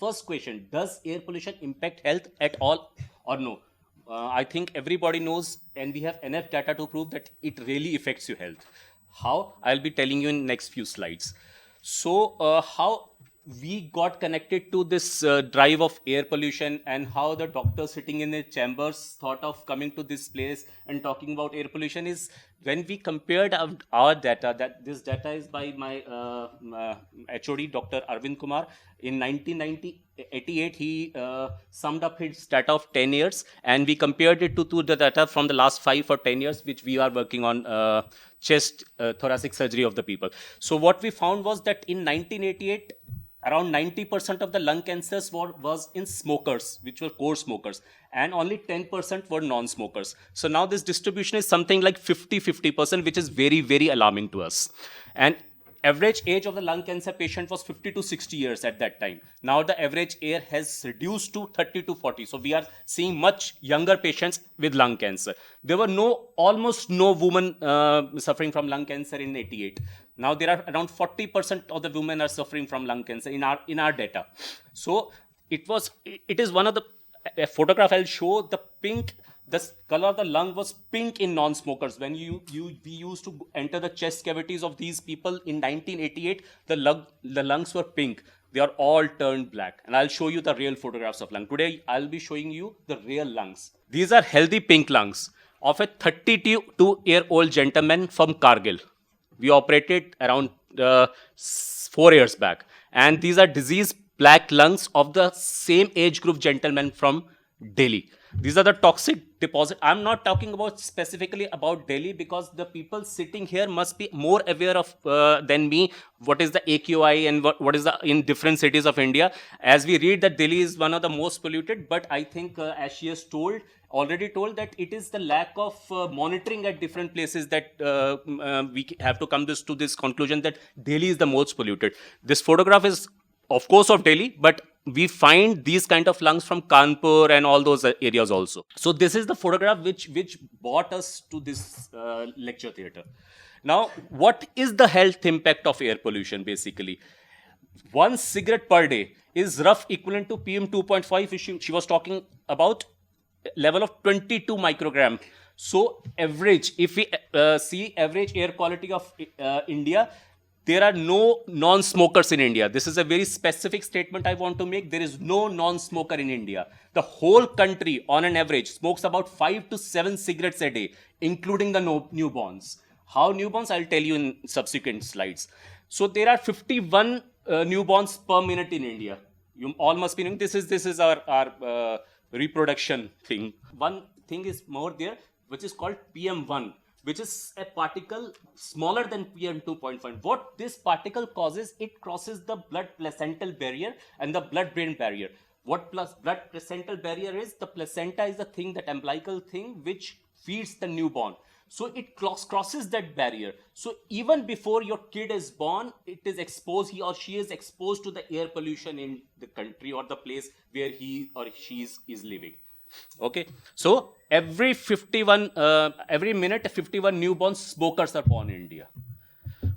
first question, does air pollution impact health at all or no? I think everybody knows, and we have enough data to prove that it really affects your health. How? I'll be telling you in next few slides. So, how we got connected to this drive of air pollution, and how the doctors sitting in the chambers thought of coming to this place and talking about air pollution is when we compared our data. That this data is by my HOD, Dr. Arvind Kumar. In 1988, he summed up his data of 10 years, and we compared it to the data from the last 5 or 10 years, which we are working on chest thoracic surgery of the people. So what we found was that in 1988, around 90% of the lung cancers was in smokers, which were core smokers, and only 10% were non-smokers. So now this distribution is something like 50-50%, which is very, very alarming to us. And average age of the lung cancer patient was 50 to 60 years at that time. Now the average age has reduced to 30 to 40. So we are seeing much younger patients with lung cancer. There were almost no women suffering from lung cancer in 88. Now there are around 40% of the women are suffering from lung cancer in our data. So it is one of the photograph I'll show. The color of the lung was pink in non-smokers. When we used to enter the chest cavities of these people in 1988, the lungs were pink. They are all turned black. And I'll show you the real photographs of lung. Today, I'll be showing you the real lungs. These are healthy pink lungs of a 32-year-old gentleman from Kargil. We operated around 4 years back. And these are diseased black lungs of the same age group gentleman from Delhi. These are the toxic deposit. I'm not talking about specifically about Delhi, because the people sitting here must be more aware of than me what is the AQI and what is the in different cities of India. As we read that Delhi is one of the most polluted, but I think as she has already told that it is the lack of monitoring at different places that we have to come to this conclusion that Delhi is the most polluted. This photograph is of course of Delhi, but we find these kind of lungs from Kanpur and all those areas also. So this is the photograph which brought us to this lecture theatre. Now, what is the health impact of air pollution basically? One cigarette per day is rough equivalent to PM 2.5. She was talking about level of 22 microgram. So average, if we see average air quality of India, there are no non-smokers in India. This is a very specific statement I want to make. There is no non-smoker in India. The whole country, on an average, smokes about 5 to 7 cigarettes a day, including the newborns. How newborns? I'll tell you in subsequent slides. So there are 51 newborns per minute in India. You all must be knowing this is our reproduction thing. One thing is more there, which is called PM1. Which is a particle smaller than PM 2.5. What this particle causes, it crosses the blood placental barrier and the blood-brain barrier. What blood placental barrier is? The placenta is the thing, that umbilical thing, which feeds the newborn. So it crosses that barrier. So even before your kid is born, it is exposed, he or she is exposed to the air pollution in the country or the place where he or she is living. Okay, so every minute 51 newborn smokers are born in India.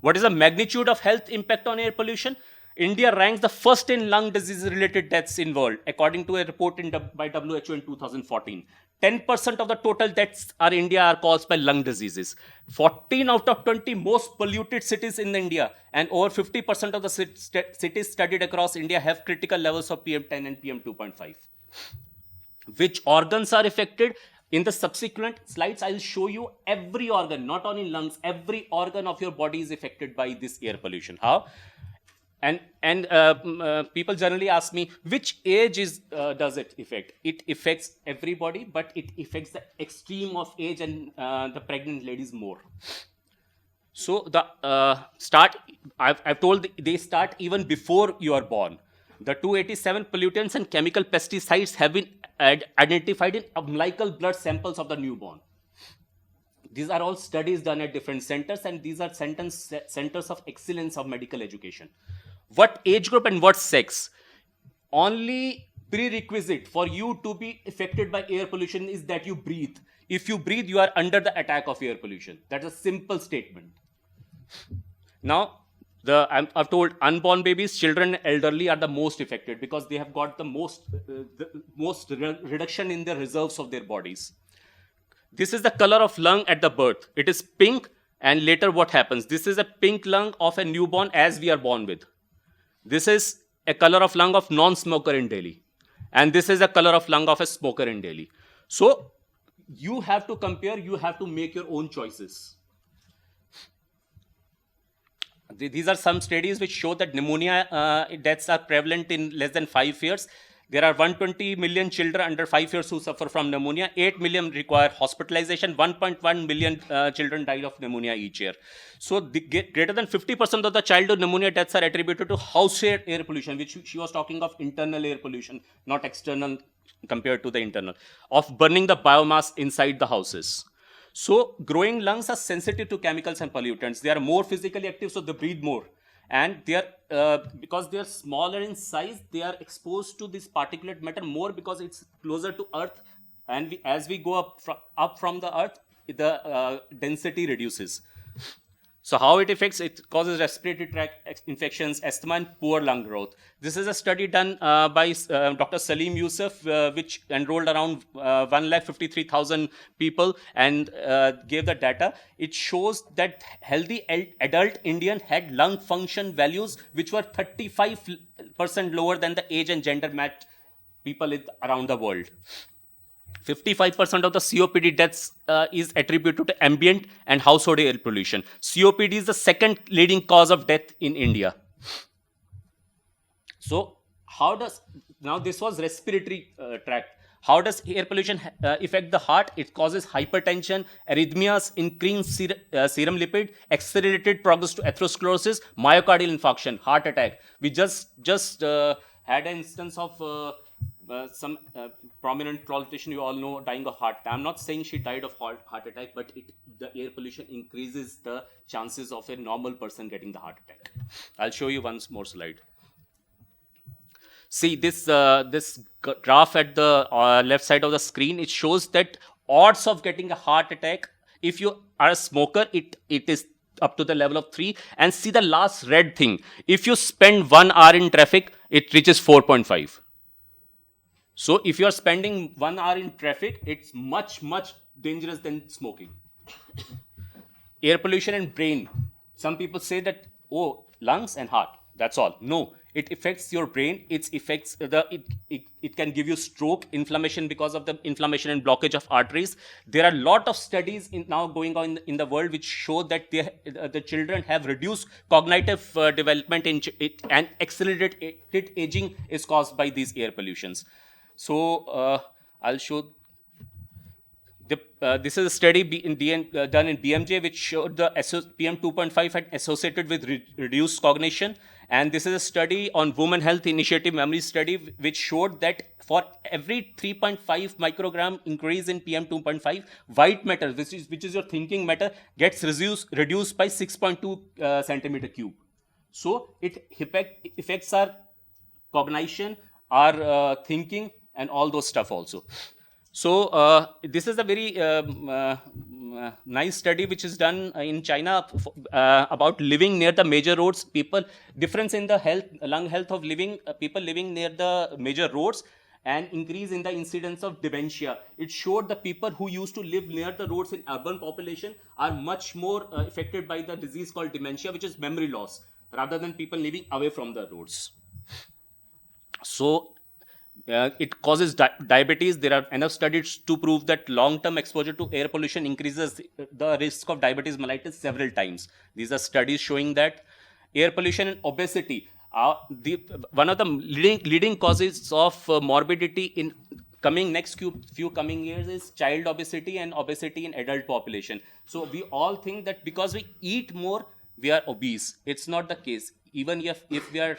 What is the magnitude of health impact on air pollution? India ranks the first in lung disease related deaths in world, according to a report by WHO in 2014. 10% of the total deaths in India are caused by lung diseases. 14 out of 20 most polluted cities in India, and over 50% of the cities studied across India have critical levels of PM10 and PM 2.5. Which organs are affected? In the subsequent slides, I'll show you every organ, not only lungs, every organ of your body is affected by this air pollution. How? And people generally ask me, which age does it affect? It affects everybody, but it affects the extreme of age and the pregnant ladies more. So I've told they start even before you are born. The 287 pollutants and chemical pesticides have been identified in umbilical blood samples of the newborn. These are all studies done at different centers, and these are centers of excellence of medical education. What age group and what sex? Only prerequisite for you to be affected by air pollution is that you breathe. If you breathe, you are under the attack of air pollution. That's a simple statement. Now, I've told unborn babies, children, elderly are the most affected because they have got the most reduction in the reserves of their bodies. This is the color of lung at the birth. It is pink, and later what happens? This is a pink lung of a newborn as we are born with. This is a color of lung of non-smoker in Delhi. And this is a color of lung of a smoker in Delhi. So you have to compare, you have to make your own choices. These are some studies which show that pneumonia deaths are prevalent in less than 5 years. There are 120 million children under 5 years who suffer from pneumonia. 8 million require hospitalization. 1.1 million children die of pneumonia each year. So greater than 50% of the childhood pneumonia deaths are attributed to house air pollution, which she was talking of internal air pollution, not external compared to the internal, of burning the biomass inside the houses. So growing lungs are sensitive to chemicals and pollutants. They are more physically active, so they breathe more. And they are, because they are smaller in size, they are exposed to this particulate matter more because it's closer to earth. And as we go up from the earth, the density reduces. So how it affects? It causes respiratory tract infections, asthma, and poor lung growth. This is a study done by Dr. Salim Yusuf, which enrolled around 153,000 people and gave the data. It shows that healthy adult Indian had lung function values which were 35% lower than the age and gender matched people around the world. 55% of the COPD deaths is attributed to ambient and household air pollution. COPD is the second leading cause of death in India. So, now this was respiratory tract. How does air pollution affect the heart? It causes hypertension, arrhythmias, increased serum lipid, accelerated progress to atherosclerosis, myocardial infarction, heart attack. We just had an instance of some prominent politician you all know dying of heart attack. I'm not saying she died of heart attack, but the air pollution increases the chances of a normal person getting the heart attack. I'll show you one more slide. See this graph at the left side of the screen. It shows that odds of getting a heart attack, if you are a smoker, it is up to the level of 3. And see the last red thing. If you spend 1 hour in traffic, it reaches 4.5. So if you are spending 1 hour in traffic, it's much, much dangerous than smoking. Air pollution and brain. Some people say that, oh, lungs and heart, that's all. No, it affects your brain. It can give you stroke, inflammation because of the inflammation and blockage of arteries. There are a lot of studies now going on in the world which show that the children have reduced cognitive development and accelerated aging is caused by these air pollutions. So I'll show. This is a study done in BMJ which showed the PM 2.5 had associated with reduced cognition. And this is a study on Women Health Initiative memory study which showed that for every 3.5 microgram increase in PM 2.5, white matter, which is your thinking matter, gets reduced by 6.2 centimeter cube. So it affects our cognition, our thinking, and all those stuff also. So this is a very nice study which is done in China about living near the major roads. Difference in the lung health of people living near the major roads and increase in the incidence of dementia. It showed the people who used to live near the roads in urban population are much more affected by the disease called dementia, which is memory loss, rather than people living away from the roads. So it causes diabetes. There are enough studies to prove that long-term exposure to air pollution increases the risk of diabetes mellitus several times. These are studies showing that air pollution and obesity one of the leading causes of morbidity in next few coming years is child obesity and obesity in adult population. So we all think that because we eat more, we are obese. It's not the case. Even if we are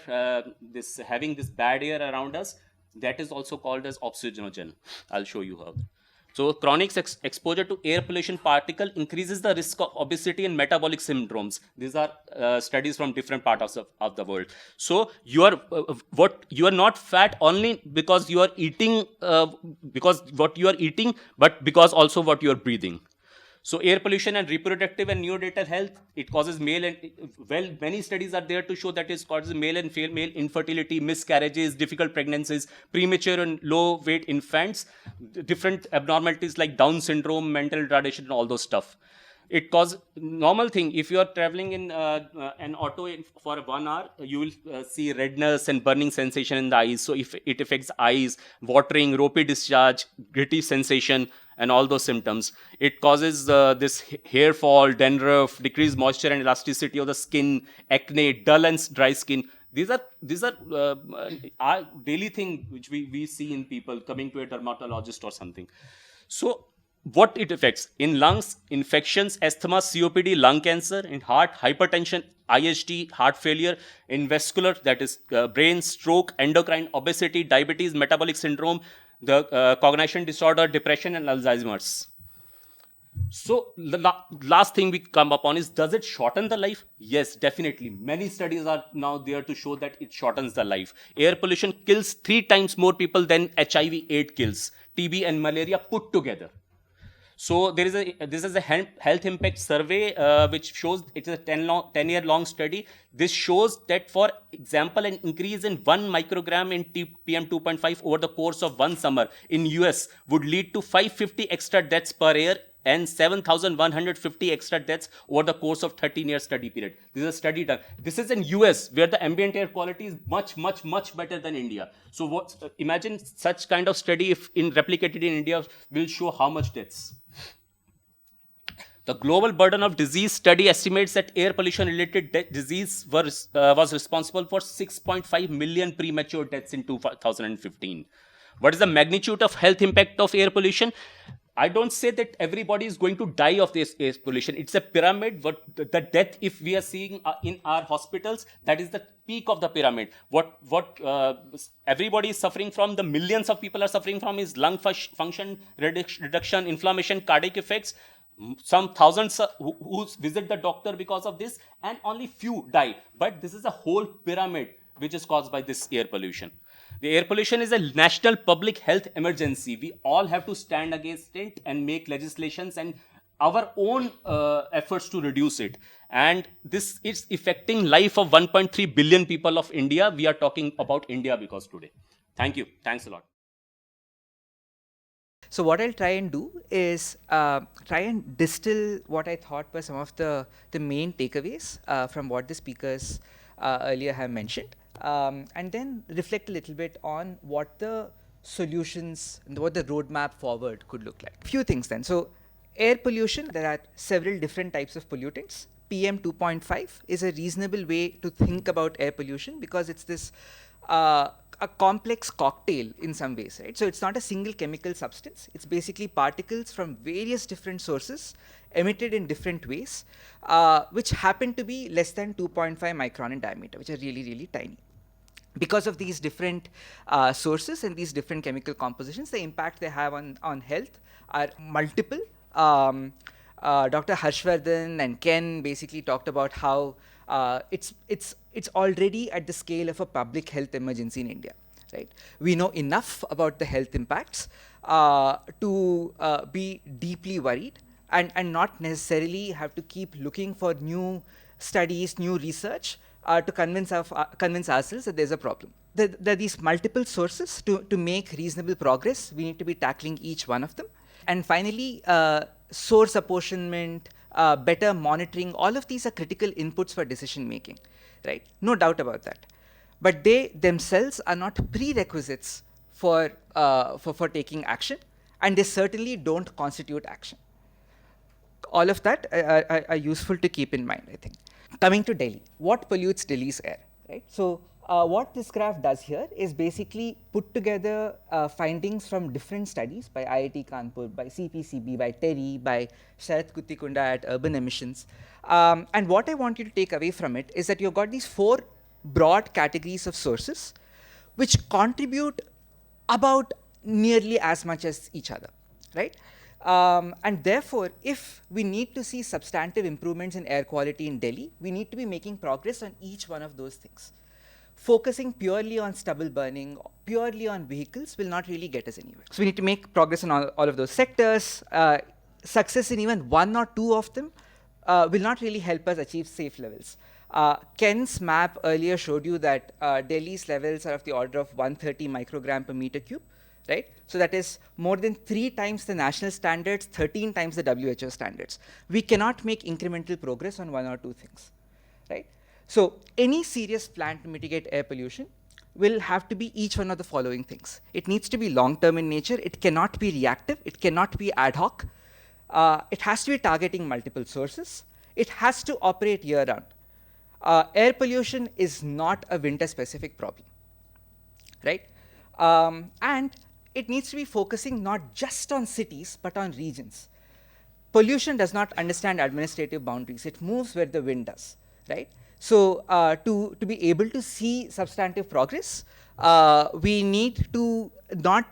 having this bad air around us, that is also called as oxygenogen. I'll show you how. So chronic exposure to air pollution particle increases the risk of obesity and metabolic syndromes. These are studies from different parts of the world. So you are not fat only because you are eating, but because also what you are breathing. So air pollution and reproductive and neonatal health, it causes male and, well, many studies are there to show that it causes male and female infertility, miscarriages, difficult pregnancies, premature and low weight infants, different abnormalities like Down syndrome, mental retardation, and all those stuff. It causes normal thing. If you are traveling in an auto for 1 hour, you will see redness and burning sensation in the eyes. So if it affects eyes, watering, ropey discharge, gritty sensation, and all those symptoms, it causes this hair fall, dandruff, decreased moisture and elasticity of the skin, acne, dull and dry skin. These are our daily thing which we see in people coming to a dermatologist or something. So what it affects in lungs, infections, asthma, COPD, lung cancer, in heart, hypertension, IST, heart failure, in vascular, that is brain, stroke, endocrine, obesity, diabetes, metabolic syndrome, the cognition disorder, depression, and Alzheimer's. So the last thing we come upon is, does it shorten the life? Yes, definitely. Many studies are now there to show that it shortens the life. Air pollution kills 3 times more people than HIV/AIDS kills, TB and malaria put together. So this is a health impact survey which shows, it is a 10-year-long study. This shows that, for example, an increase in 1 microgram in PM 2.5 over the course of one summer in US would lead to 550 extra deaths per year and 7,150 extra deaths over the course of 13-year study period. This is a study done. This is in US, where the ambient air quality is much, much, much better than India. So imagine such kind of study, if replicated in India, will show how much deaths. The global burden of disease study estimates that air pollution-related disease was responsible for 6.5 million premature deaths in 2015. What is the magnitude of health impact of air pollution? I don't say that everybody is going to die of this air pollution. It's a pyramid. But the death, if we are seeing in our hospitals, that is the peak of the pyramid. What everybody is suffering from, the millions of people are suffering from, is lung function reduction, inflammation, cardiac effects. Some thousands who visit the doctor because of this, and only few die. But this is a whole pyramid which is caused by this air pollution. The air pollution is a national public health emergency. We all have to stand against it and make legislations and our own efforts to reduce it. And this is affecting life of 1.3 billion people of India. We are talking about India because today. Thank you. Thanks a lot. So what I'll try and do is try and distill what I thought were some of the main takeaways from what the speakers earlier have mentioned, and then reflect a little bit on what the solutions and what the roadmap forward could look like. Few things then. So air pollution, there are several different types of pollutants. PM 2.5 is a reasonable way to think about air pollution, because it's this a complex cocktail in some ways, right? So it's not a single chemical substance. It's basically particles from various different sources emitted in different ways, which happen to be less than 2.5 micron in diameter, which are really, really tiny. Because of these different sources and these different chemical compositions, the impact they have on health are multiple. Dr. Harshvardhan and Ken basically talked about how it's already at the scale of a public health emergency in India, right? We know enough about the health impacts to be deeply worried and not necessarily have to keep looking for new studies, new research to convince ourselves that there's a problem. There are these multiple sources to make reasonable progress. We need to be tackling each one of them. And finally, source apportionment, better monitoring, all of these are critical inputs for decision making, right? No doubt about that. But they themselves are not prerequisites for taking action, and they certainly don't constitute action. All of that are useful to keep in mind, I think. Coming to Delhi, what pollutes Delhi's air, right? So what this graph does here is basically put together findings from different studies by IIT Kanpur, by CPCB, by TERI, by Sharath Kuttikunda at Urban Emissions. And what I want you to take away from it is that you've got these 4 broad categories of sources which contribute about nearly as much as each other, right? And therefore, if we need to see substantive improvements in air quality in Delhi, we need to be making progress on each one of those things. Focusing purely on stubble burning, purely on vehicles will not really get us anywhere. So we need to make progress on all of those sectors. success in even one or two of them will not really help us achieve safe levels. Ken's map earlier showed you that Delhi's levels are of the order of 130 microgram per meter cube, right? So that is more than 3 times the national standards, 13 times the WHO standards. We cannot make incremental progress on one or two things, right? So any serious plan to mitigate air pollution will have to be each one of the following things. It needs to be long-term in nature. It cannot be reactive. It cannot be ad hoc. It has to be targeting multiple sources. It has to operate year-round. Air pollution is not a winter-specific problem, right? And it needs to be focusing not just on cities, but on regions. Pollution does not understand administrative boundaries. It moves where the wind does, right? So to be able to see substantive progress, we need to not,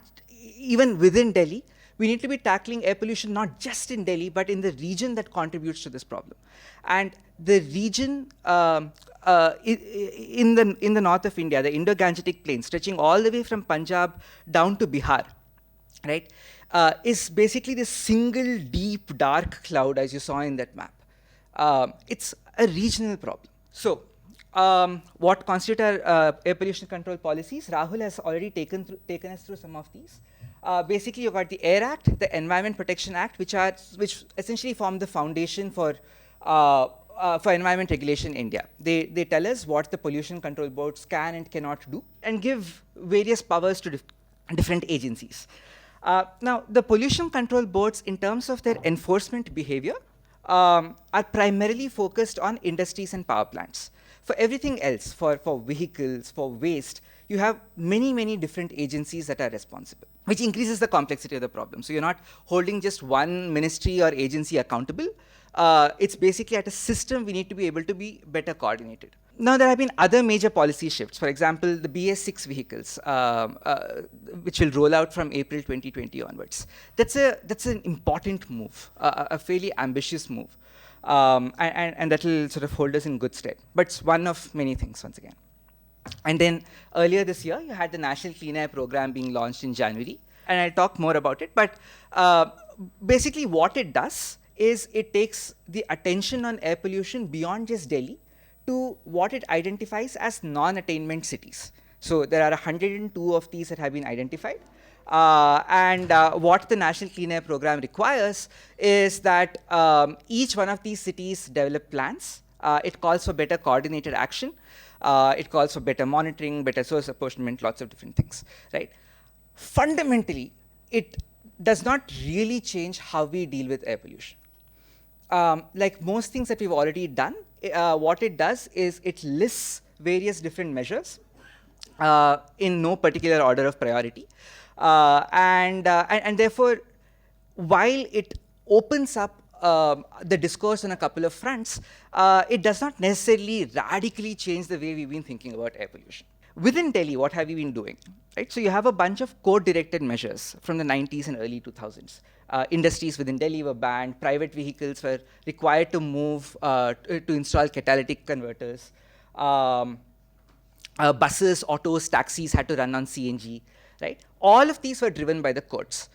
even within Delhi, we need to be tackling air pollution not just in Delhi, but in the region that contributes to this problem. And the region in the north of India, the Indo-Gangetic Plain, stretching all the way from Punjab down to Bihar, right, is basically this single deep dark cloud, as you saw in that map. It's a regional problem. So what constitute our air pollution control policies? Rahul has already taken us through some of these. Basically, you've got the Air Act, the Environment Protection Act, which essentially form the foundation for environment regulation in India. They tell us what the pollution control boards can and cannot do, and give various powers to different agencies. Now, the pollution control boards, in terms of their enforcement behavior, are primarily focused on industries and power plants. For everything else, for vehicles, for waste, you have many different agencies that are responsible, which increases the complexity of the problem. So you're not holding just one ministry or agency accountable. It's basically at a system we need to be able to be better coordinated. Now, there have been other major policy shifts. For example, the BS6 vehicles, which will roll out from April 2020 onwards. That's an important move, a fairly ambitious move, and that will sort of hold us in good stead. But it's one of many things, once again. And then earlier this year, you had the National Clean Air Program being launched in January, and I'll talk more about it. But basically, what it does is it takes the attention on air pollution beyond just Delhi to what it identifies as non-attainment cities. So there are 102 of these that have been identified. And what the National Clean Air Program requires is that each one of these cities develop plans. It calls for better coordinated action. It calls for better monitoring, better source apportionment, lots of different things, right? Fundamentally, it does not really change how we deal with air pollution. Like most things that we've already done, what it does is it lists various different measures in no particular order of priority. And therefore, while it opens up the discourse on a couple of fronts, it does not necessarily radically change the way we've been thinking about air pollution. Within Delhi, what have we been doing? Right? So you have a bunch of code-directed measures from the 90s and early 2000s. Industries within Delhi were banned. Private vehicles were required to move to install catalytic converters. Buses, autos, taxis had to run on CNG. Right? All of these were driven by the courts.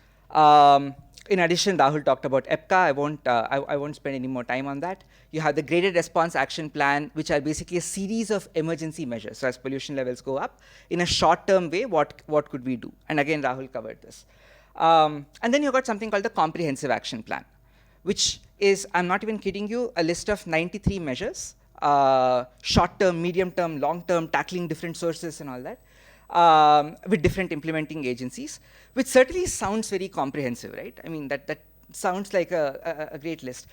In addition, Rahul talked about EPCA. I won't spend any more time on that. You have the Graded Response Action Plan, which are basically a series of emergency measures. So as pollution levels go up, in a short-term way, what could we do? And again, Rahul covered this. And then you've got something called the Comprehensive Action Plan, which is, I'm not even kidding you, a list of 93 measures, short-term, medium-term, long-term, tackling different sources and all that, with different implementing agencies, which certainly sounds very comprehensive, right? I mean, that sounds like a great list.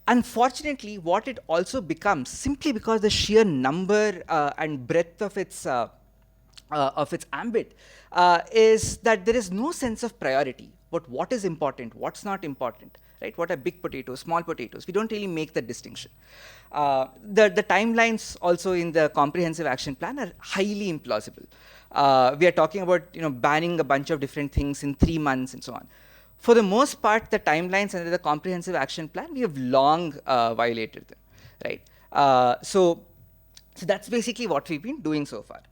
Unfortunately, what it also becomes, simply because the sheer number and breadth of its ambit, is that there is no sense of priority. But what is important, what's not important, right? What are big potatoes, small potatoes? We don't really make that distinction. The timelines also in the Comprehensive Action Plan are highly implausible. We are talking about banning a bunch of different things in 3 months and so on. For the most part, the timelines under the Comprehensive Action Plan, we have long violated them, right? So that's basically what we've been doing so far.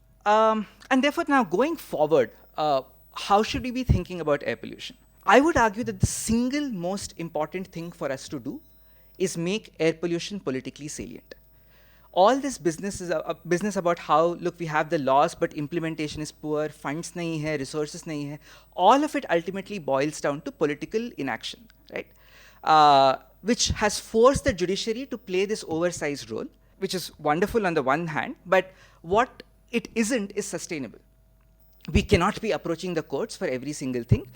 And therefore, now going forward, how should we be thinking about air pollution? I would argue that the single most important thing for us to do is make air pollution politically salient. All this business is a business about how, look, we have the laws, but implementation is poor, funds nahi hai, resources nahi hai. All of it ultimately boils down to political inaction, right? Which has forced the judiciary to play this oversized role, which is wonderful on the one hand, but what it isn't is sustainable. We cannot be approaching the courts for every single thing.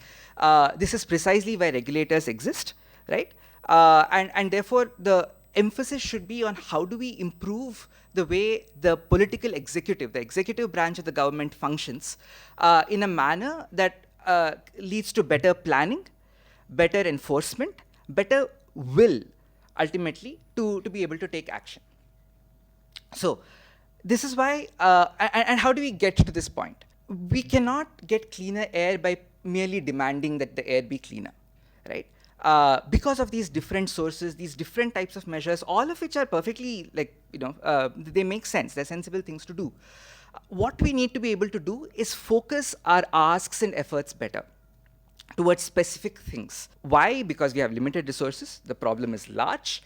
This is precisely why regulators exist, right? And therefore, the emphasis should be on how do we improve the way the political executive, the executive branch of the government functions in a manner that leads to better planning, better enforcement, better will, ultimately, to be able to take action. So this is why, and how do we get to this point? We cannot get cleaner air by merely demanding that the air be cleaner, right? Because of these different sources, these different types of measures, all of which are perfectly, like, they make sense, they're sensible things to do. What we need to be able to do is focus our asks and efforts better towards specific things. Why? Because we have limited resources, the problem is large,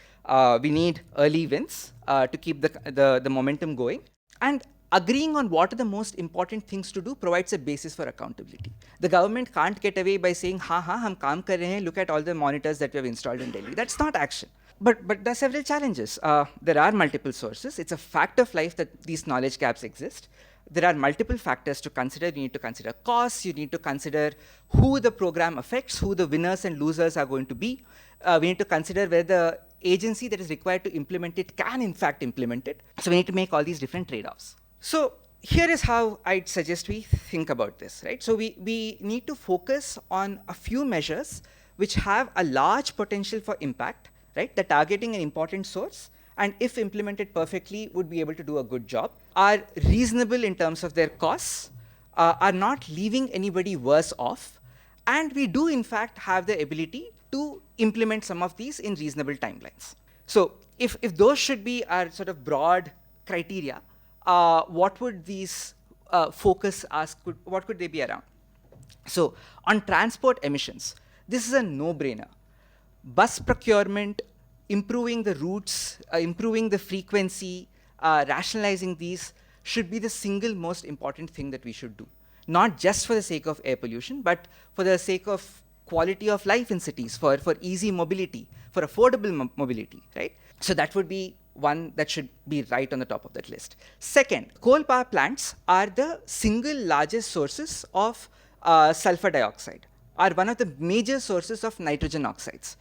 we need early wins to keep the momentum going, and agreeing on what are the most important things to do provides a basis for accountability. The government can't get away by saying, hum kaam kar rahe hain, look at all the monitors that we have installed in Delhi. That's not action. But there are several challenges. There are multiple sources. It's a fact of life that these knowledge gaps exist. There are multiple factors to consider. You need to consider costs. You need to consider who the program affects, who the winners and losers are going to be. We need to consider whether the agency that is required to implement it can in fact implement it. So we need to make all these different trade-offs. So here is how I'd suggest we think about this, right? So we need to focus on a few measures which have a large potential for impact, right? They're targeting an important source, and if implemented perfectly, would be able to do a good job, are reasonable in terms of their costs, are not leaving anybody worse off, and we do in fact have the ability to implement some of these in reasonable timelines. So if those should be our sort of broad criteria, what would these focus ask, what could they be around? So on transport emissions, this is a no-brainer. Bus procurement, improving the routes, improving the frequency, rationalizing these should be the single most important thing that we should do. Not just for the sake of air pollution, but for the sake of quality of life in cities, for easy mobility, for affordable mobility, right? So that would be one that should be right on the top of that list. Second, coal power plants are the single largest sources of sulfur dioxide, are one of the major sources of nitrogen oxides.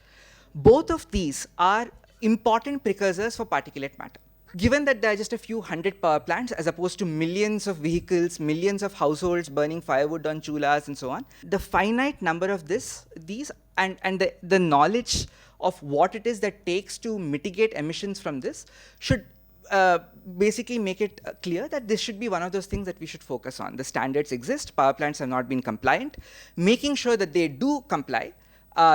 Both of these are important precursors for particulate matter. Given that there are just a few hundred power plants as opposed to millions of vehicles, millions of households burning firewood on chulas and so on, the finite number of these and the knowledge of what it is that takes to mitigate emissions from this should basically make it clear that this should be one of those things that we should focus on. The standards exist, power plants have not been compliant. Making sure that they do comply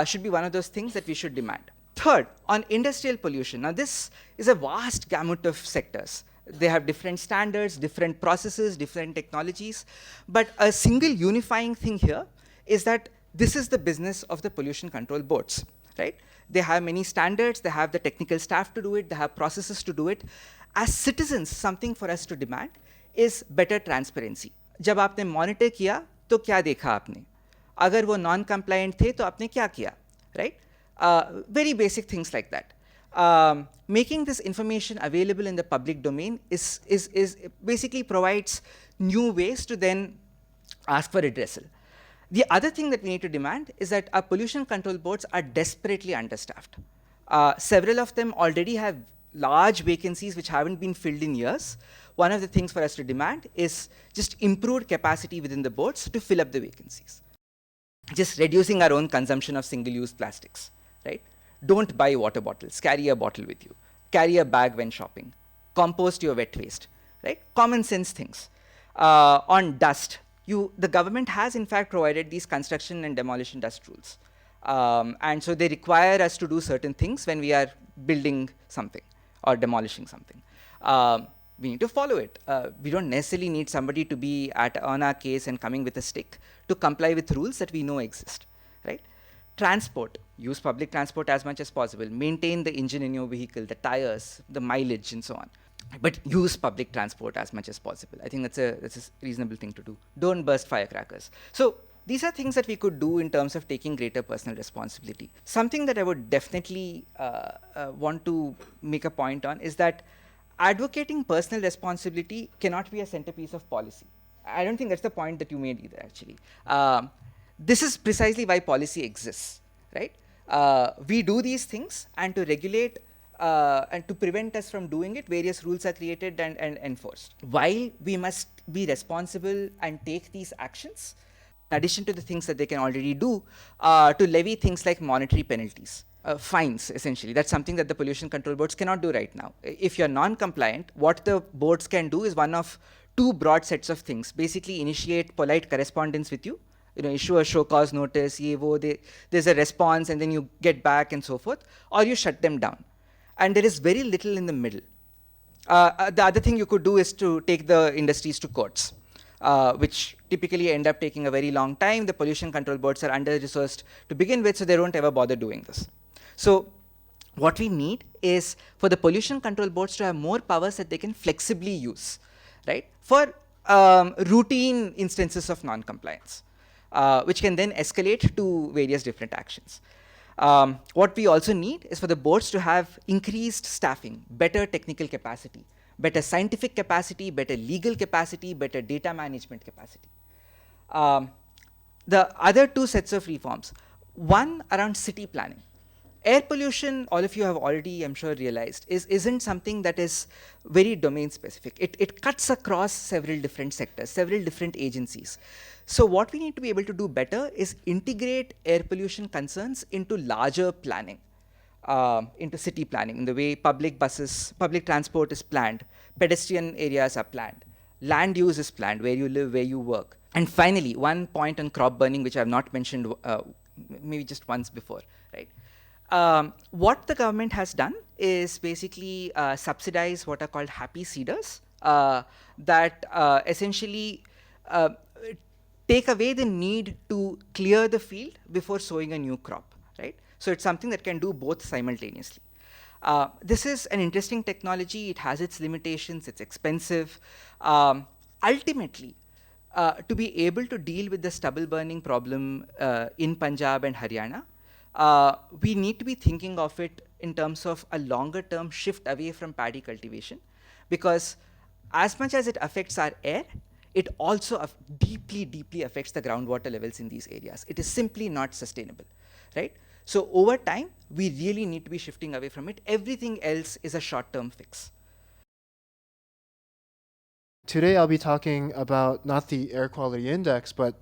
should be one of those things that we should demand. Third, on industrial pollution. Now this is a vast gamut of sectors. They have different standards, different processes, different technologies, but a single unifying thing here is that this is the business of the pollution control boards, right? They have many standards, they have the technical staff to do it, they have processes to do it. As citizens, something for us to demand is better transparency. जब आपने monitor किया, तो क्या देखा आपने? अगर वो non-compliant थे, तो आपने क्या किया, right? Very basic things like that. Making this information available in the public domain is basically provides new ways to then ask for redressal. The other thing that we need to demand is that our pollution control boards are desperately understaffed. Several of them already have large vacancies which haven't been filled in years. One of the things for us to demand is just improved capacity within the boards to fill up the vacancies. Just reducing our own consumption of single-use plastics, right? Don't buy water bottles, carry a bottle with you. Carry a bag when shopping. Compost your wet waste, right? Common sense things. On dust, the government has in fact provided these construction and demolition dust rules. And so they require us to do certain things when we are building something or demolishing something. We need to follow it. We don't necessarily need somebody to be on our case and coming with a stick to comply with rules that we know exist, right? Transport. Use public transport as much as possible. Maintain the engine in your vehicle, the tires, the mileage, and so on. But use public transport as much as possible. I think that's a reasonable thing to do. Don't burst firecrackers. So these are things that we could do in terms of taking greater personal responsibility. Something that I would definitely want to make a point on is that advocating personal responsibility cannot be a centerpiece of policy. I don't think that's the point that you made either, actually. This is precisely why policy exists, right? We do these things, and to regulate and to prevent us from doing it, various rules are created and enforced. While we must be responsible and take these actions, in addition to the things that they can already do, to levy things like monetary penalties. Fines, essentially. That's something that the pollution control boards cannot do right now. If you're non-compliant, what the boards can do is one of two broad sets of things. Basically, initiate polite correspondence with you, issue a show cause notice, there's a response, and then you get back and so forth, or you shut them down. And there is very little in the middle. The other thing you could do is to take the industries to courts, which typically end up taking a very long time. The pollution control boards are under-resourced to begin with, so they don't ever bother doing this. So what we need is for the pollution control boards to have more powers that they can flexibly use, right, for routine instances of non-compliance, which can then escalate to various different actions. What we also need is for the boards to have increased staffing, better technical capacity, better scientific capacity, better legal capacity, better data management capacity. The other two sets of reforms, one around city planning. Air pollution, all of you have already, I'm sure, realized, isn't something that is very domain specific. It cuts across several different sectors, several different agencies. So what we need to be able to do better is integrate air pollution concerns into larger planning, into city planning, in the way public transport is planned, pedestrian areas are planned, land use is planned, where you live, where you work. And finally, one point on crop burning, which I have not mentioned maybe just once before, right? What the government has done is basically subsidize what are called happy seeders that essentially take away the need to clear the field before sowing a new crop, right? So it's something that can do both simultaneously. This is an interesting technology. It has its limitations. It's expensive. Ultimately, to be able to deal with the stubble burning problem in Punjab and Haryana, we need to be thinking of it in terms of a longer term shift away from paddy cultivation, because as much as it affects our air, it also deeply affects the groundwater levels in these areas. It is simply not sustainable, right? So over time, we really need to be shifting away from it. Everything else is a short-term fix. Today I'll be talking about not the air quality index, but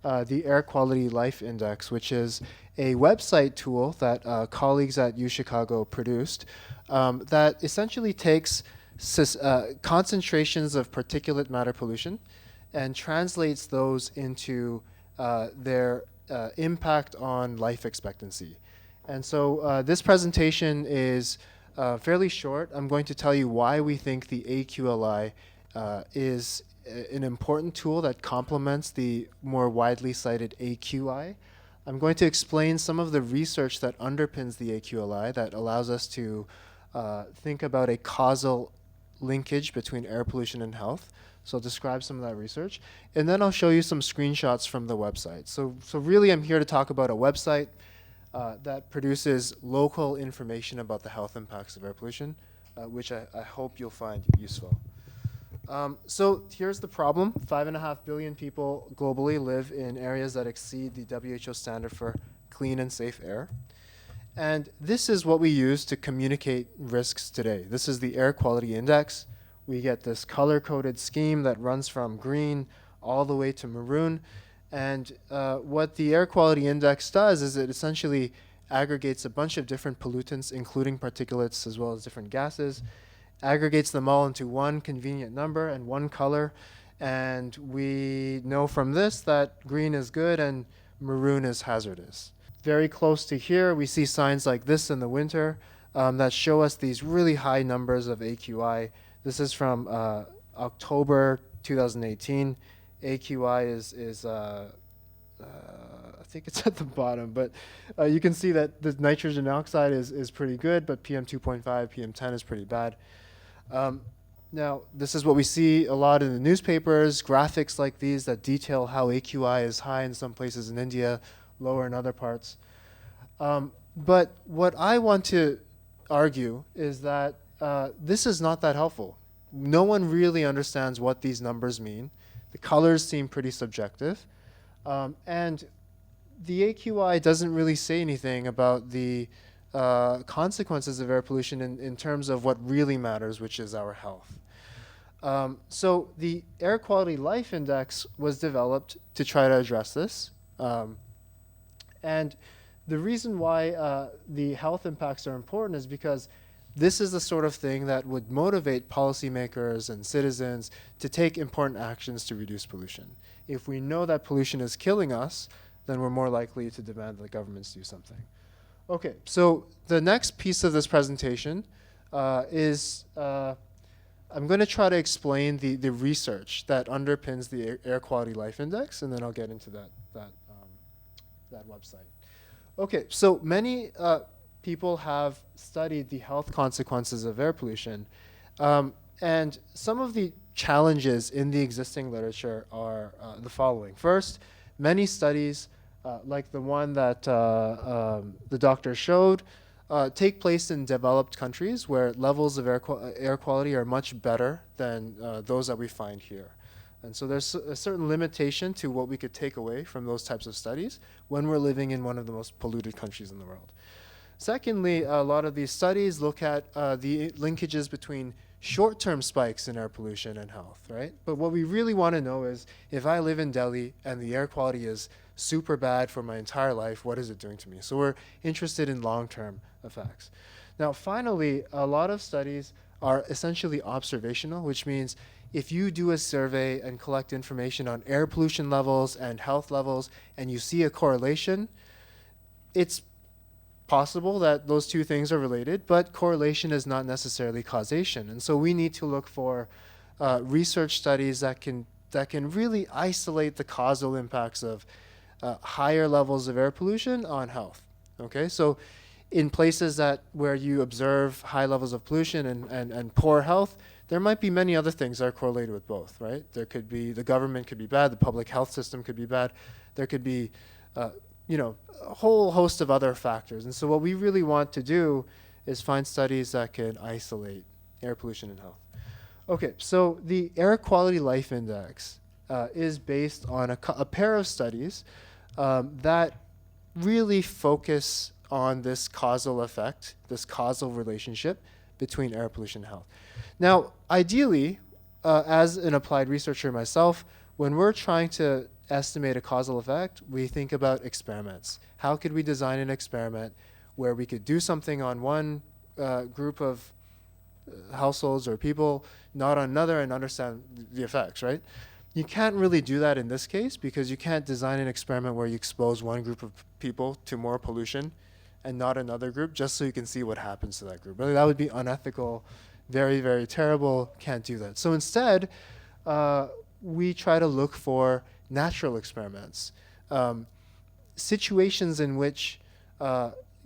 the Air Quality Life Index, which is a website tool that colleagues at UChicago produced that essentially takes concentrations of particulate matter pollution and translates those into their impact on life expectancy. And so this presentation is fairly short. I'm going to tell you why we think the AQLI is an important tool that complements the more widely cited AQI. I'm going to explain some of the research that underpins the AQLI that allows us to think about a causal linkage between air pollution and health. So I'll describe some of that research. And then I'll show you some screenshots from the website. So really I'm here to talk about a website that produces local information about the health impacts of air pollution, which I hope you'll find useful. So here's the problem. 5.5 billion people globally live in areas that exceed the WHO standard for clean and safe air. And this is what we use to communicate risks today. This is the Air Quality Index. We get this color-coded scheme that runs from green all the way to maroon. And what the Air Quality Index does is it essentially aggregates a bunch of different pollutants, including particulates as well as different gases, aggregates them all into one convenient number and one color. And we know from this that green is good and maroon is hazardous. Very close to here, we see signs like this in the winter that show us these really high numbers of AQI. This is from October 2018. AQI is think it's at the bottom, but you can see that the nitrogen oxide is pretty good, but PM 2.5, PM 10 is pretty bad. Now, this is what we see a lot in the newspapers, graphics like these that detail how AQI is high in some places in India, lower in other parts. But what I want to argue is that this is not that helpful. No one really understands what these numbers mean. The colors seem pretty subjective. And the AQI doesn't really say anything about the consequences of air pollution in terms of what really matters, which is our health. So the Air Quality Life Index was developed to try to address this. And the reason why the health impacts are important is because this is the sort of thing that would motivate policymakers and citizens to take important actions to reduce pollution. If we know that pollution is killing us, then we're more likely to demand that governments do something. Okay, so the next piece of this presentation is I'm going to try to explain the research that underpins the Air Quality Life Index, and then I'll get into that website. Okay, so many people have studied the health consequences of air pollution, and some of the challenges in the existing literature are the following. First, many studies, like the one that the doctor showed, take place in developed countries where levels of air quality are much better than those that we find here. And so there's a certain limitation to what we could take away from those types of studies when we're living in one of the most polluted countries in the world. Secondly, a lot of these studies look at the linkages between short-term spikes in air pollution and health, right? But what we really want to know is, if I live in Delhi and the air quality is super bad for my entire life, what is it doing to me? So we're interested in long-term effects. Now, finally, a lot of studies are essentially observational, which means if you do a survey and collect information on air pollution levels and health levels and you see a correlation, it's possible that those two things are related, but correlation is not necessarily causation. And so we need to look for research studies that can really isolate the causal impacts of higher levels of air pollution on health. Okay, so in places where you observe high levels of pollution and poor health, there might be many other things that are correlated with both, right? There could be, the government could be bad, the public health system could be bad, there could be a whole host of other factors. And so what we really want to do is find studies that can isolate air pollution and health. Okay, so the Air Quality Life Index is based on a pair of studies that really focus on this causal effect, this causal relationship between air pollution and health. Now, ideally, as an applied researcher myself, when we're trying to estimate a causal effect, we think about experiments. How could we design an experiment where we could do something on one group of households or people, not on another, and understand the effects, right? You can't really do that in this case because you can't design an experiment where you expose one group of people to more pollution and not another group just so you can see what happens to that group. Really, that would be unethical, very, very terrible. Can't do that. So instead, we try to look for natural experiments, situations in which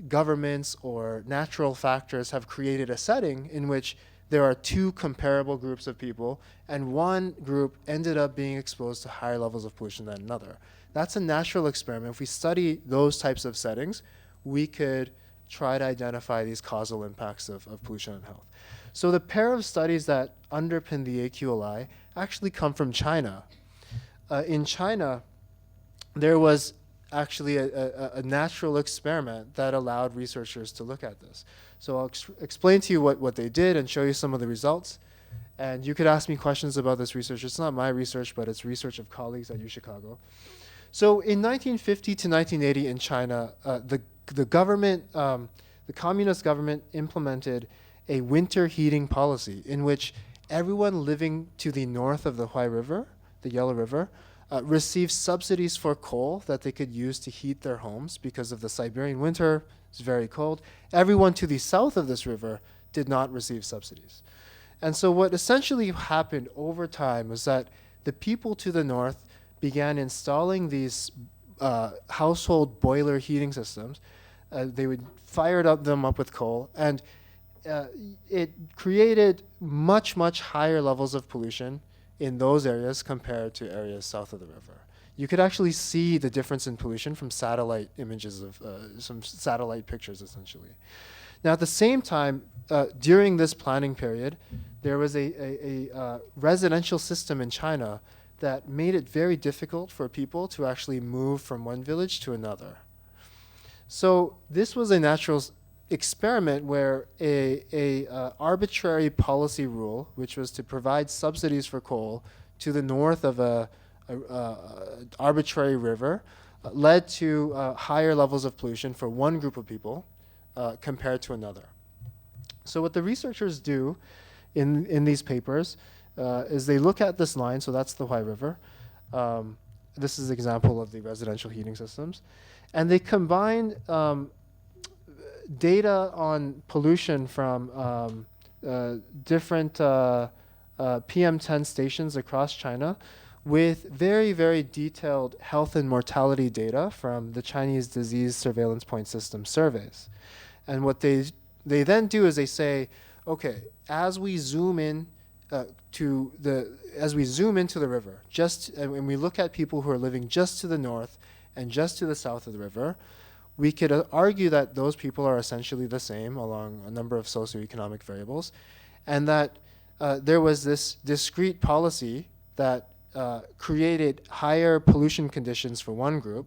governments or natural factors have created a setting in which there are two comparable groups of people and one group ended up being exposed to higher levels of pollution than another. That's a natural experiment. If we study those types of settings, we could try to identify these causal impacts of pollution on health. So the pair of studies that underpin the AQLI actually come from China. In China, there was actually a natural experiment that allowed researchers to look at this. So I'll explain to you what they did and show you some of the results. And you could ask me questions about this research. It's not my research, but it's research of colleagues at UChicago. So in 1950 to 1980 in China, the government, the communist government implemented a winter heating policy in which everyone living to the north of the Huai River, the Yellow River, received subsidies for coal that they could use to heat their homes because of the Siberian winter. It's very cold. Everyone to the south of this river did not receive subsidies. And so what essentially happened over time was that the people to the north began installing these household boiler heating systems. They would fire them up with coal, and it created much, much higher levels of pollution in those areas compared to areas south of the river. You could actually see the difference in pollution from satellite images of some satellite pictures, essentially. Now, at the same time, during this planning period, there was a residential system in China that made it very difficult for people to actually move from one village to another. So this was a natural experiment where a arbitrary policy rule, which was to provide subsidies for coal to the north of a arbitrary river, led to higher levels of pollution for one group of people compared to another. So what the researchers do in these papers is they look at this line, so that's the Huai River. This is an example of the residential heating systems. And they combine data on pollution from different PM10 stations across China with very, very detailed health and mortality data from the Chinese Disease Surveillance Point System surveys. And what they then do is they say, okay, as we zoom in as we zoom into the river, and we look at people who are living just to the north and just to the south of the river, we could argue that those people are essentially the same along a number of socioeconomic variables, and that there was this discrete policy that created higher pollution conditions for one group,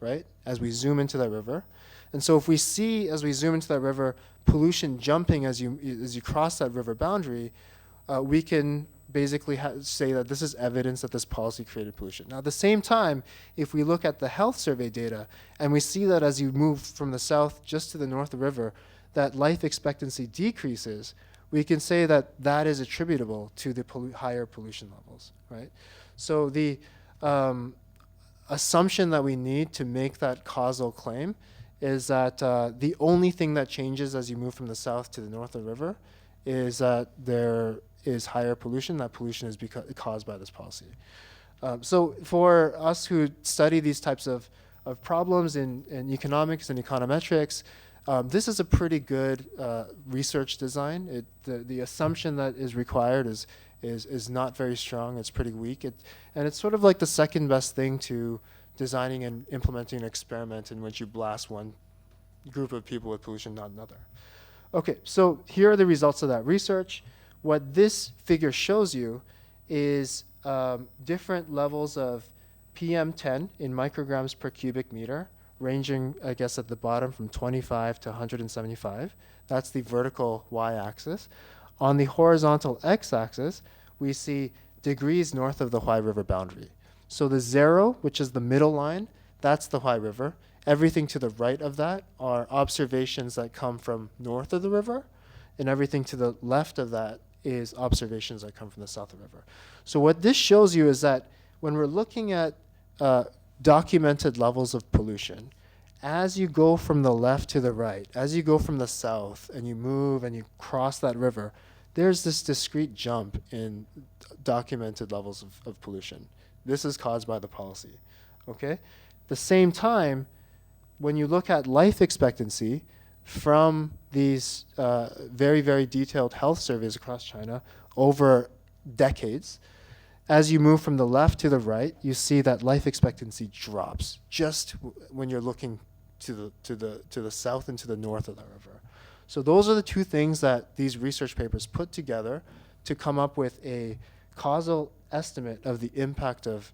right, as we zoom into that river. And so if we see, as we zoom into that river, pollution jumping as you cross that river boundary, we can basically say that this is evidence that this policy created pollution. Now, at the same time, if we look at the health survey data, and we see that as you move from the south just to the north of the river, that life expectancy decreases, we can say that that is attributable to the higher pollution levels, right? So the assumption that we need to make that causal claim is that the only thing that changes as you move from the south to the north of the river is that there is higher pollution. That pollution is caused by this policy. So for us who study these types of problems in economics and econometrics, this is a pretty good research design. The assumption that is required is not very strong. It's pretty weak. And it's sort of like the second best thing to designing and implementing an experiment in which you blast one group of people with pollution, not another. Okay, so here are the results of that research. What this figure shows you is different levels of PM10 in micrograms per cubic meter, ranging, I guess, at the bottom from 25 to 175. That's the vertical y-axis. On the horizontal x-axis, we see degrees north of the Huai River boundary. So the 0, which is the middle line, that's the Huai River. Everything to the right of that are observations that come from north of the river, and everything to the left of that is observations that come from the south of the river. So what this shows you is that when we're looking at documented levels of pollution, as you go from the left to the right, as you go from the south and you move and you cross that river, there's this discrete jump in documented levels of pollution. This is caused by the policy, okay? At the same time, when you look at life expectancy from these very, very detailed health surveys across China over decades, as you move from the left to the right, you see that life expectancy drops just when you're looking to the south and to the north of the river. So those are the two things that these research papers put together to come up with a causal estimate of the impact of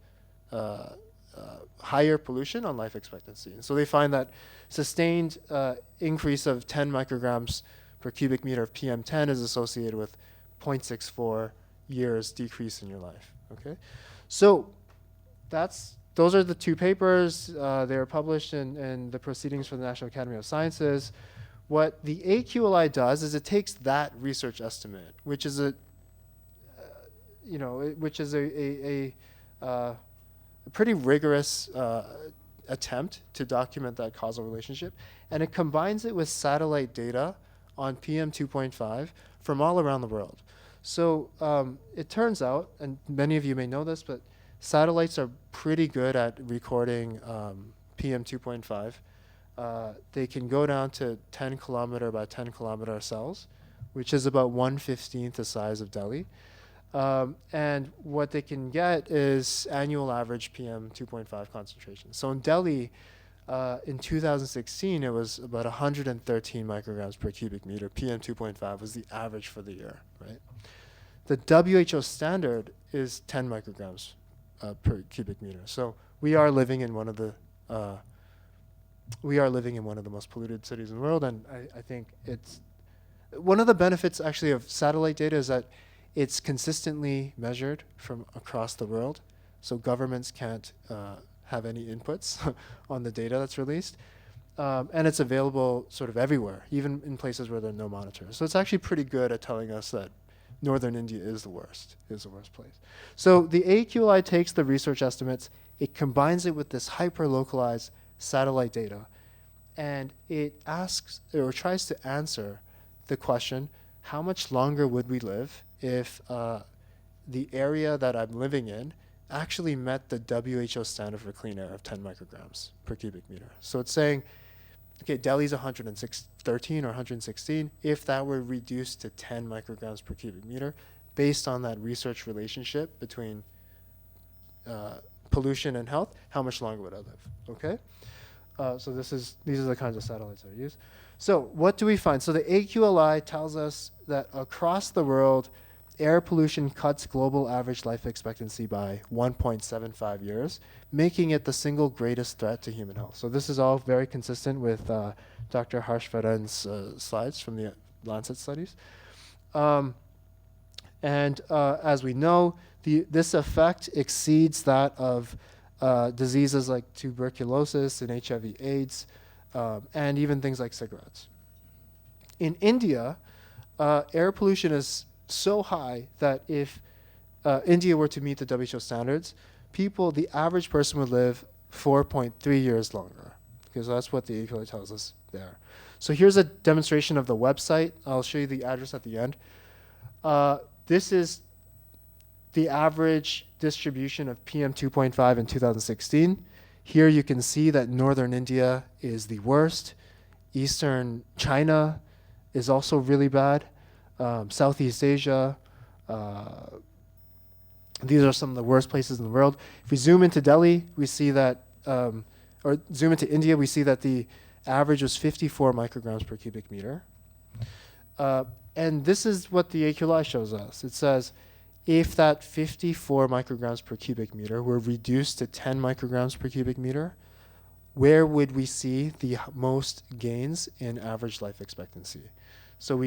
higher pollution on life expectancy. And so they find that sustained increase of 10 micrograms per cubic meter of PM10 is associated with 0.64 years decrease in your life. Okay, so those are the two papers. They were published in the Proceedings for the National Academy of Sciences. What the AQLI does is it takes that research estimate, which is a pretty rigorous attempt to document that causal relationship, and it combines it with satellite data on PM 2.5 from all around the world. So it turns out, and many of you may know this, but satellites are pretty good at recording PM 2.5. They can go down to 10 kilometer by 10 kilometer cells, which is about 1/15 the size of Delhi. And what they can get is annual average PM 2.5 concentration. So in Delhi, in 2016, it was about 113 micrograms per cubic meter. PM 2.5 was the average for the year, right? The WHO standard is 10 micrograms per cubic meter. So we are living in one of the most polluted cities in the world, and I think it's one of the benefits actually of satellite data is that it's consistently measured from across the world, so governments can't have any inputs on the data that's released. And it's available sort of everywhere, even in places where there are no monitors. So it's actually pretty good at telling us that northern India is the worst place. So the AQLI takes the research estimates, it combines it with this hyper-localized satellite data, and it asks or tries to answer the question, how much longer would we live if the area that I'm living in actually met the WHO standard for clean air of 10 micrograms per cubic meter. So it's saying, okay, Delhi's 113 or 116. If that were reduced to 10 micrograms per cubic meter, based on that research relationship between pollution and health, how much longer would I live? Okay, so these are the kinds of satellites that are used. So what do we find? So the AQLI tells us that across the world, air pollution cuts global average life expectancy by 1.75 years, making it the single greatest threat to human health. So this is all very consistent with Dr. Harshvardhan's slides from the Lancet studies. As we know, this effect exceeds that of diseases like tuberculosis and HIV/AIDS, and even things like cigarettes. In India, air pollution is so high that if India were to meet the WHO standards, the average person would live 4.3 years longer. Okay, so that's what the AQLI tells us there. So here's a demonstration of the website. I'll show you the address at the end. This is the average distribution of PM 2.5 in 2016. Here you can see that northern India is the worst. Eastern China is also really bad. Southeast Asia, these are some of the worst places in the world. If we zoom into Delhi, we see that, or zoom into India, we see that the average was 54 micrograms per cubic meter. And this is what the AQLI shows us. It says, if that 54 micrograms per cubic meter were reduced to 10 micrograms per cubic meter, where would we see the most gains in average life expectancy? So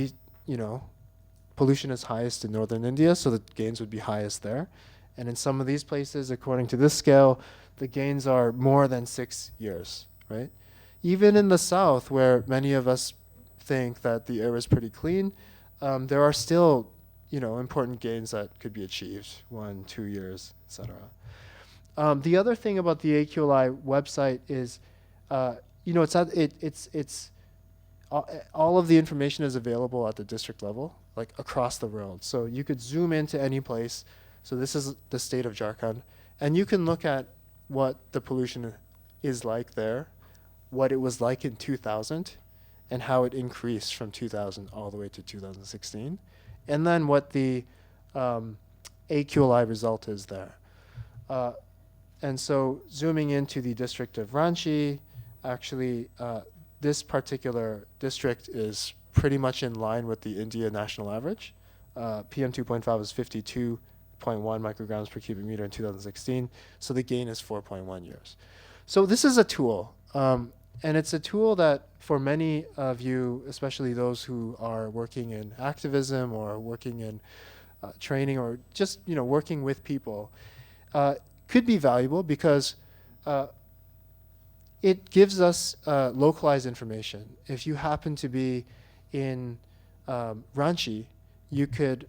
pollution is highest in northern India, so the gains would be highest there. And in some of these places, according to this scale, the gains are more than 6 years, right? Even in the south, where many of us think that the air is pretty clean, there are still, important gains that could be achieved, 1, 2 years, etc. The other thing about the AQLI website is, all of the information is available at the district level, like across the world. So you could zoom into any place. So this is the state of Jharkhand. And you can look at what the pollution is like there, what it was like in 2000, and how it increased from 2000 all the way to 2016. And then what the AQLI result is there. And so zooming into the district of Ranchi, actually, this particular district is pretty much in line with the India national average. PM 2.5 was 52.1 micrograms per cubic meter in 2016, so the gain is 4.1 years. So this is a tool, and it's a tool that for many of you, especially those who are working in activism or working in training or just working with people, could be valuable because it gives us localized information. If you happen to be in Ranchi, you could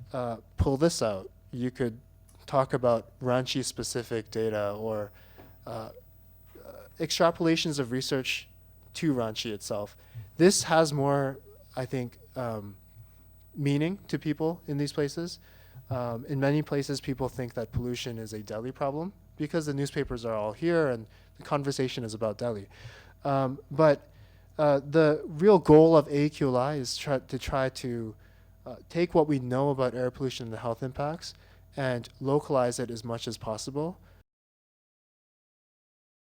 pull this out. You could talk about Ranchi-specific data or extrapolations of research to Ranchi itself. This has more, I think, meaning to people in these places. In many places, people think that pollution is a Delhi problem, because the newspapers are all here and the conversation is about Delhi. But the real goal of AQLI is to try to take what we know about air pollution and the health impacts and localize it as much as possible